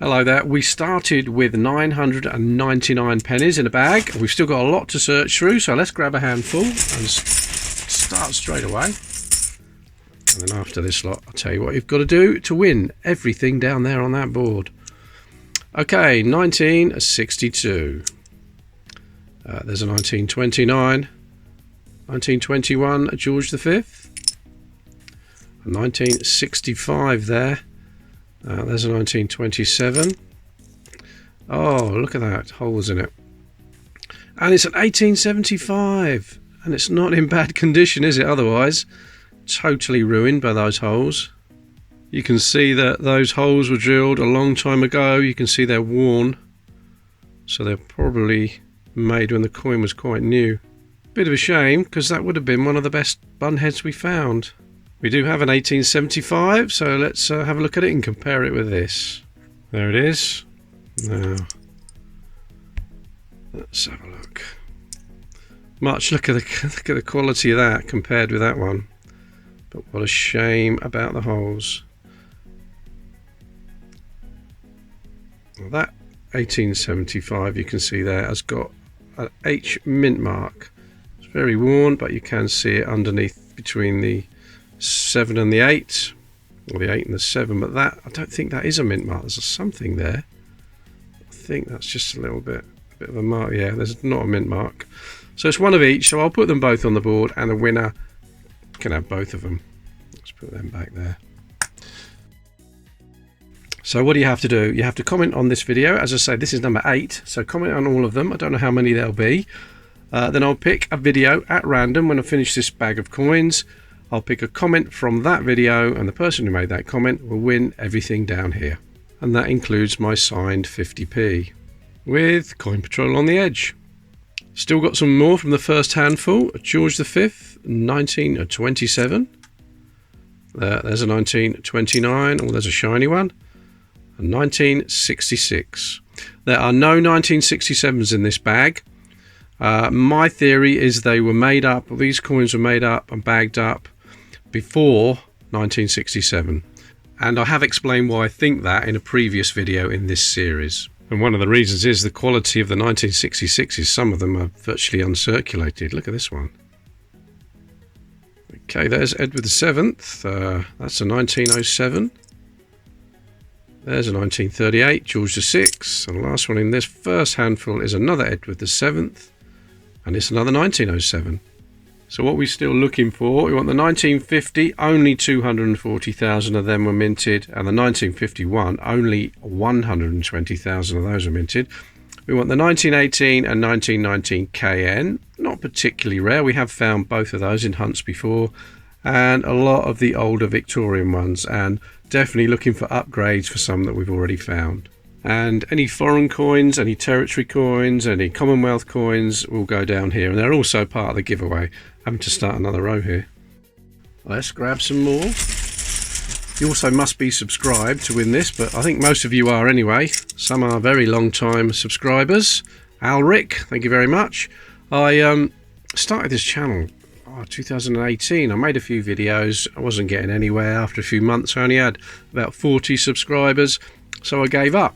Hello there. We started with 999 pennies in a bag. We've still got a lot to search through, so let's grab a handful and start straight away. And then after this lot, I'll tell you what you've got to do to win everything down there on that board. Okay, 1962. There's a 1929. 1921, George V. A 1965 there. There's a 1927. Oh, look at that. Holes in it. And it's an 1875. And it's not in bad condition, is it? Otherwise, totally ruined by those holes. You can see that those holes were drilled a long time ago. You can see they're worn. So they're probably made when the coin was quite new. Bit of a shame, because that would have been one of the best bunheads we found. We do have an 1875, so let's have a look at it and compare it with this. There it is. Now, let's have a look. Look at the quality of that compared with that one. But what a shame about the holes. Well, that 1875 you can see there has got an H mint mark. It's very worn, but you can see it underneath between the 7 and the 8, or the 8 and the 7, but that, I don't think that is a mint mark. There's something there. I think that's just a bit of a mark. Yeah, there's not a mint mark. So it's one of each, so I'll put them both on the board, and the winner can have both of them. Let's put them back there. So what do you have to do? You have to comment on this video. As I say, this is number 8, so comment on all of them. I don't know how many there'll be. Then I'll pick a video at random when I finish this bag of coins. I'll pick a comment from that video, and the person who made that comment will win everything down here. And that includes my signed 50p with Coin Patrol on the edge. Still got some more from the first handful. George V, 1927. There's a 1929. Oh, there's a shiny one. A 1966. There are no 1967s in this bag. My theory is they were made up, these coins were made up and bagged up before 1967, and I have explained why I think that in a previous video in this series. And one of the reasons is the quality of the 1966s. Some of them are virtually uncirculated. Look at this one. Okay, there's Edward VII. That's a 1907. There's a 1938, George VI. And the last one in this first handful is another Edward VII, and it's another 1907. So what we're still looking for, we want the 1950, only 240,000 of them were minted, and the 1951, only 120,000 of those were minted. We want the 1918 and 1919 KN, not particularly rare. We have found both of those in hunts before, and a lot of the older Victorian ones, and definitely looking for upgrades for some that we've already found. And any foreign coins, any territory coins, any Commonwealth coins will go down here, and they're also part of the giveaway. Having to start another row here. Let's grab some more. You also must be subscribed to win this, but I think most of you are anyway. Some are very long time subscribers. Alric, thank you very much. I started this channel 2018. I made a few videos. I wasn't getting anywhere. After a few months I only had about 40 subscribers, so I gave up.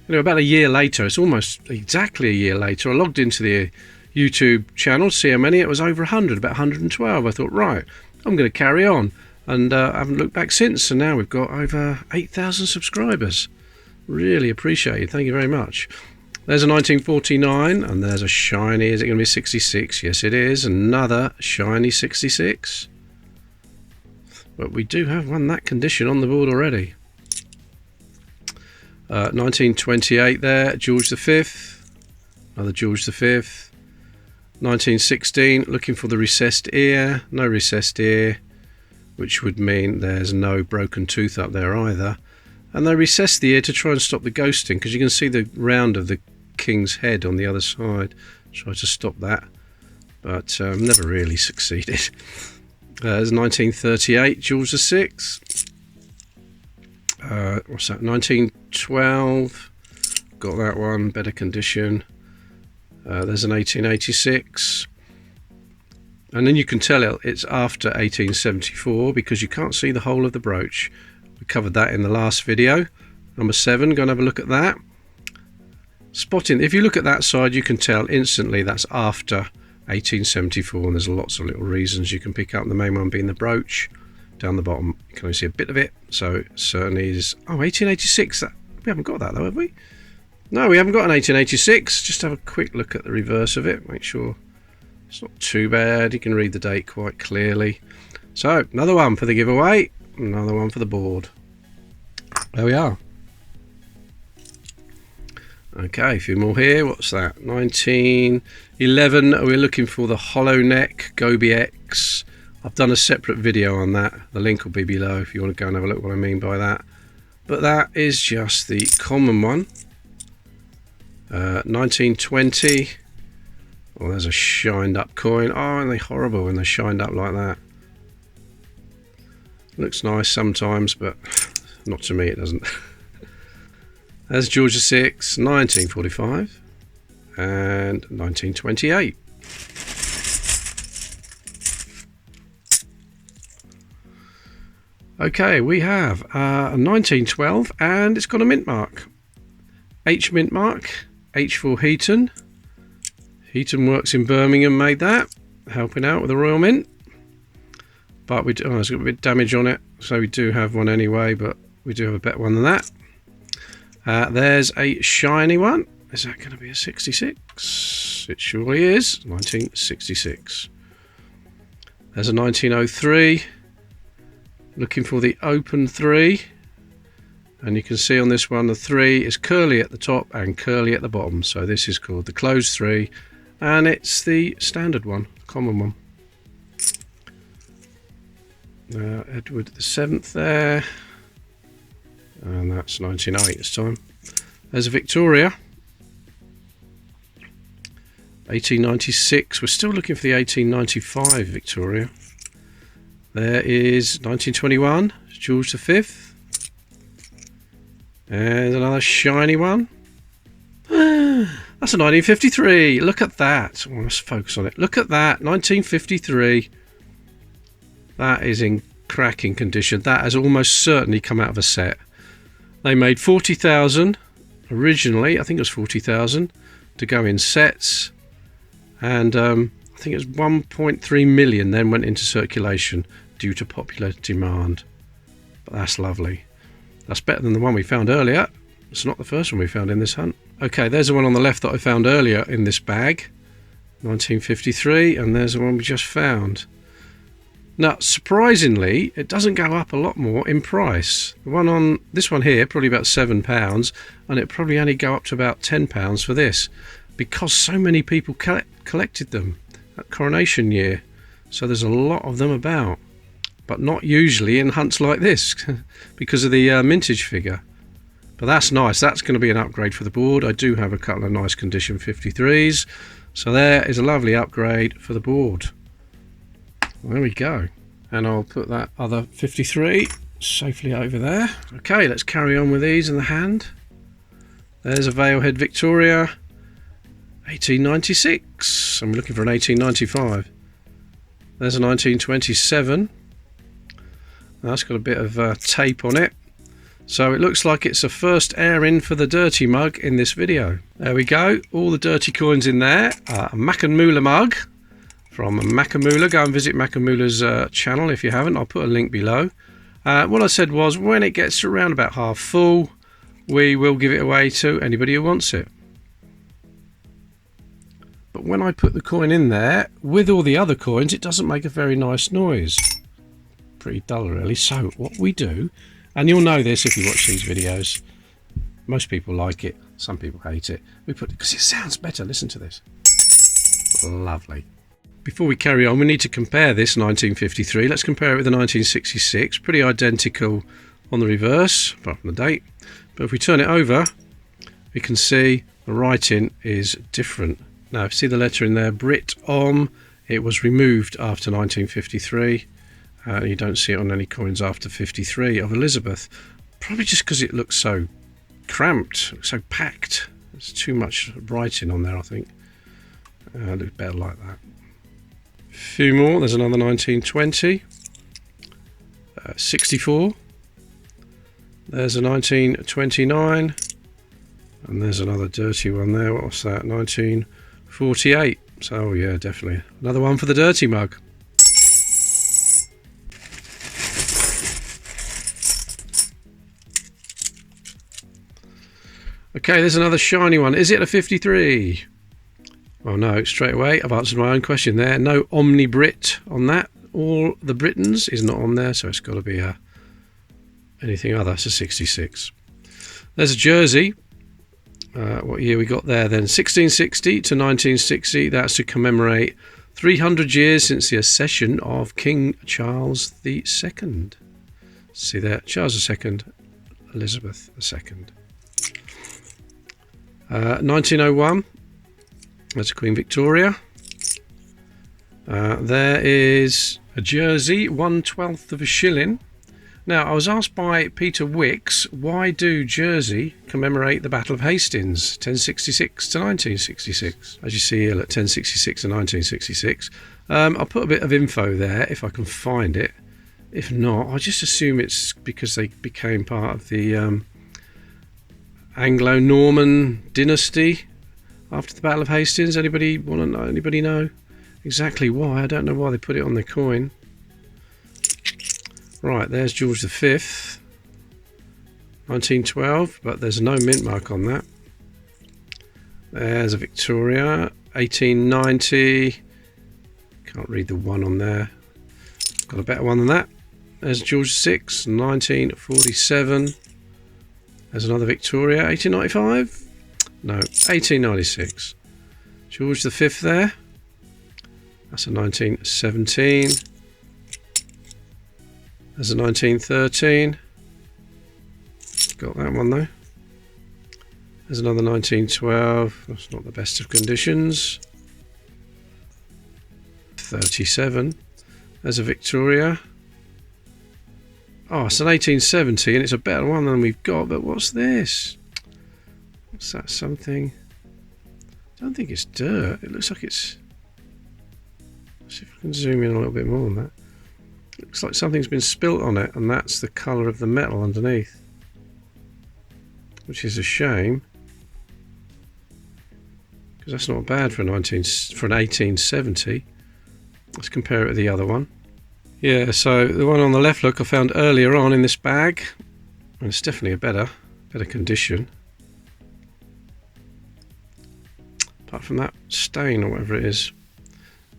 About a year later, it's almost exactly a year later, I logged into the YouTube channel, see how many. It was over 100, about 112. I thought, right, I'm going to carry on, and I haven't looked back since. So now we've got over 8,000 subscribers. Really appreciate it. Thank you very much. There's a 1949, and there's a shiny. Is it going to be 66? Yes, it is. Another shiny 66. But we do have one that condition on the board already. 1928 there, George V. Another George V. 1916, looking for the recessed ear. No recessed ear, which would mean there's no broken tooth up there either. And they recessed the ear to try and stop the ghosting, because you can see the round of the king's head on the other side. Try to stop that, but never really succeeded. There's 1938, George VI. What's that? 1912. Got that one, better condition. There's an 1886, and then you can tell it's after 1874 because you can't see the whole of the brooch. We covered that in the last video. number 7. Go and have a look at that. Spotting, if you look at that side, you can tell instantly that's after 1874, and there's lots of little reasons you can pick up. The main one being the brooch. Down the bottom, you can only see a bit of it, so it certainly is. Oh, 1886. We haven't got that though, have we? No, we haven't got an 1886. Just have a quick look at the reverse of it. Make sure it's not too bad. You can read the date quite clearly. So, another one for the giveaway. Another one for the board. There we are. Okay, a few more here. What's that? 1911. We're looking for the hollow neck Gobi X. I've done a separate video on that. The link will be below if you want to go and have a look what I mean by that. But that is just the common one. 1920. Oh, there's a shined up coin. Oh, aren't they horrible when they're shined up like that? Looks nice sometimes, but not to me it doesn't. There's George VI, 1945 and 1928. Okay, we have a 1912 and it's got a mint mark. H mint mark, H for Heaton. Heaton Works in Birmingham made that, helping out with the Royal Mint. But we do, oh, there's got a bit of damage on it, so we do have one anyway, but we do have a better one than that. There's a shiny one. Is that going to be a 66? It surely is. 1966. There's a 1903. Looking for the open 3. And you can see on this one the 3 is curly at the top and curly at the bottom. So this is called the closed 3. And it's the standard one, common one. Edward VII there. And that's 1908 this time. There's a Victoria. 1896. We're still looking for the 1895 Victoria. There is 1921. George V. And another shiny one. That's a 1953. Look at that. Oh, let's focus on it. Look at that. 1953. That is in cracking condition. That has almost certainly come out of a set. They made 40,000 originally. I think it was 40,000 to go in sets. And I think it was 1.3 million then went into circulation due to popular demand. But that's lovely. That's better than the one we found earlier. It's not the first one we found in this hunt. Okay, there's the one on the left that I found earlier in this bag. 1953, and there's the one we just found. Now, surprisingly, it doesn't go up a lot more in price. The one on this one here, probably about £7, and it probably only go up to about £10 for this, because so many people collected them at coronation year. So there's a lot of them about, but not usually in hunts like this because of the mintage figure. But that's nice. That's going to be an upgrade for the board. I do have a couple of nice condition 53s, so there is a lovely upgrade for the board. There we go. And I'll put that other 53 safely over there. Okay, let's carry on with these in the hand. There's a Valehead Victoria, 1896. I'm looking for an 1895. There's a 1927. That's got a bit of tape on it. So it looks like it's a first air in for the dirty mug in this video. There we go. All the dirty coins in there. A Makamula mug from Makamula. Go and visit Makamula's channel if you haven't. I'll put a link below. What I said was when it gets to around about half full, we will give it away to anybody who wants it. But when I put the coin in there with all the other coins, it doesn't make a very nice noise. Pretty dull really. So what we do, and you'll know this if you watch these videos, most people like it, some people hate it, we put it because it sounds better. Listen to this. Lovely. Before we carry on, we need to compare this 1953. Let's compare it with the 1966. Pretty identical on the reverse, apart from the date. But if we turn it over, we can see the writing is different. Now, if you see the letter in there, Brit Om, it was removed after 1953. You don't see it on any coins after 53 of Elizabeth. Probably just because it looks so cramped, so packed. There's too much writing on there, I think. It looks better like that. A few more. There's another 1920. 64. There's a 1929. And there's another dirty one there. What's that? 1948. So, oh yeah, definitely. Another one for the dirty mug. Okay, there's another shiny one. Is it a 53? Well, no, straight away. I've answered my own question there. No Omni Brit on that. All the Britons is not on there, so it's got to be anything other. It's a 66. There's a jersey. What year we got there then? 1660 to 1960. That's to commemorate 300 years since the accession of King Charles II. See there, Charles II, Elizabeth II. 1901. That's Queen Victoria. There is a jersey, 1/12 of a shilling. Now, I was asked by Peter Wicks, why do Jersey commemorate the Battle of Hastings, 1066 to 1966? As you see here, look, 1066 to 1966. I'll put a bit of info there if I can find it. If not, I just assume it's because they became part of the Anglo-Norman dynasty after the Battle of Hastings. Anybody want to know? Anybody know exactly why? I don't know why they put it on their coin. Right, there's George V, 1912, but there's no mint mark on that. There's a Victoria, 1890. Can't read the one on there. Got a better one than that. There's George VI, 1947. There's another Victoria, 1895. No, 1896. George V there. That's a 1917. There's a 1913. Got that one though. There's another 1912. That's not the best of conditions. 37. There's a Victoria. Oh, it's an 1870 and it's a better one than we've got, but what's this? What's that, something? I don't think it's dirt. It looks like it's... Let's see if I can zoom in a little bit more on that. Looks like something's been spilt on it, and that's the colour of the metal underneath, which is a shame because that's not bad for an 1870. Let's compare it with the other one. Yeah, so the one on the left, look, I found earlier on in this bag, and it's definitely a better condition. Apart from that stain or whatever it is.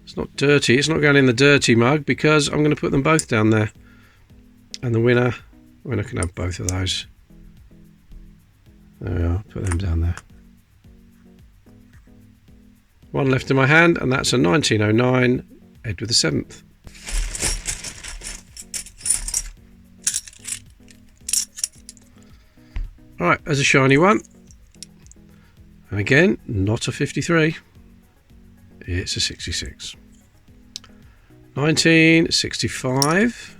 It's not dirty. It's not going in the dirty mug because I'm going to put them both down there. And the winner can have both of those. There we are. Put them down there. One left in my hand, and that's a 1909 Edward VII. Alright, there's a shiny one. And again, not a 53. It's a 66. 1965.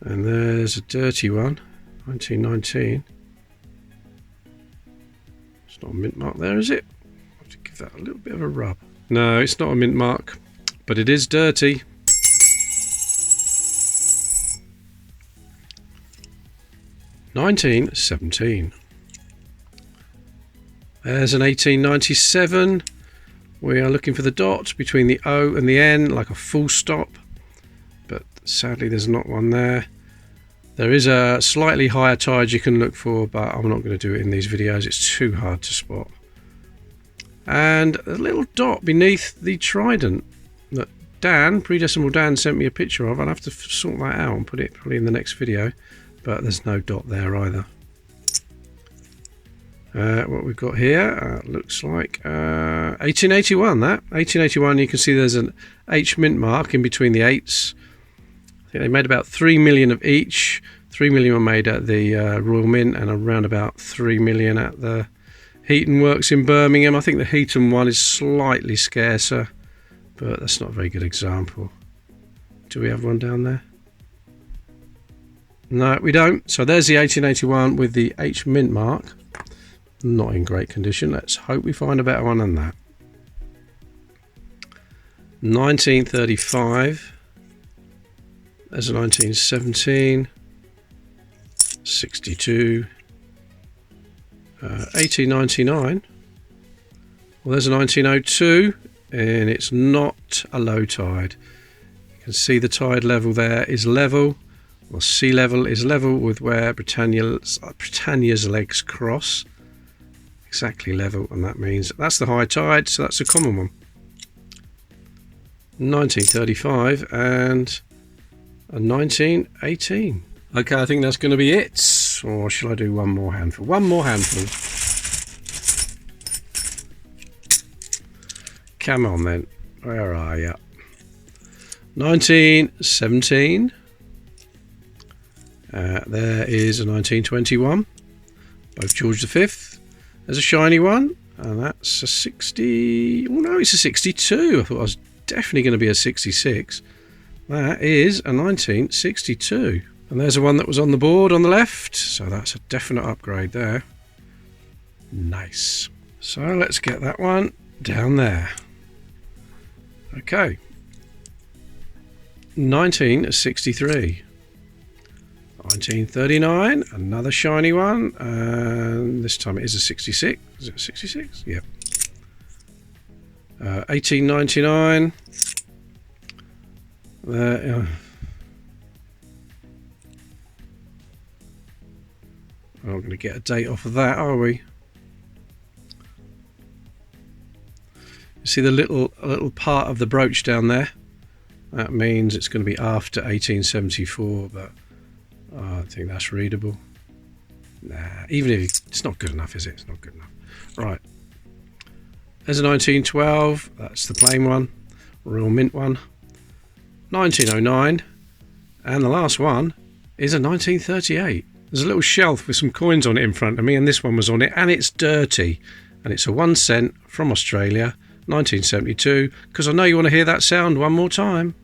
And there's a dirty one. 1919. It's not a mint mark there, is it? I have to give that a little bit of a rub. No, it's not a mint mark, but it is dirty. (1917). There's an 1897. We are looking for the dot between the O and the N, like a full stop, but sadly there's not one there. There is a slightly higher tide you can look for, but I'm not going to do it in these videos. It's too hard to spot. And a little dot beneath the trident that Dan, Predecimal Dan, sent me a picture of. I'll have to sort that out and put it probably in the next video, but there's no dot there either. What we've got here looks like 1881. That 1881, you can see there's an H mint mark in between the 8s. I think they made about 3 million of each. 3 million were made at the Royal Mint, and around about 3 million at the Heaton Works in Birmingham. I think the Heaton one is slightly scarcer, but that's not a very good example. Do we have one down there? No, we don't. So there's the 1881 with the H mint mark. Not in great condition. Let's hope we find a better one than that. 1935. There's a 1917. 62. 1899. Well, there's a 1902, and it's not a low tide. You can see the tide level there is level. Well, sea level is level with where Britannia's legs cross. Exactly level, and that means that's the high tide, so that's a common one. 1935 and a 1918. Okay, I think that's going to be it. Or shall I do one more handful? One more handful. Come on then. Where are you? 1917. There is a 1921. Both George V. There's a shiny one. And that's a 60. Oh no, it's a 62. I thought I was definitely going to be a 66. That is a 1962. And there's the one that was on the board on the left. So that's a definite upgrade there. Nice. So let's get that one down there. Okay. 1963. 1939. Another shiny one. And this time it is a 66. Is it a 66? Yep. 1899. There. We're not going to get a date off of that, are we? You see the little part of the brooch down there? That means it's going to be after 1874, but I don't think that's readable. Nah, even if it's not good enough, is it? It's not good enough. Right. There's a 1912. That's the plain one. Royal Mint one. 1909. And the last one is a 1938. There's a little shelf with some coins on it in front of me, and this one was on it, and it's dirty. And it's a 1 cent from Australia, 1972, because I know you want to hear that sound one more time.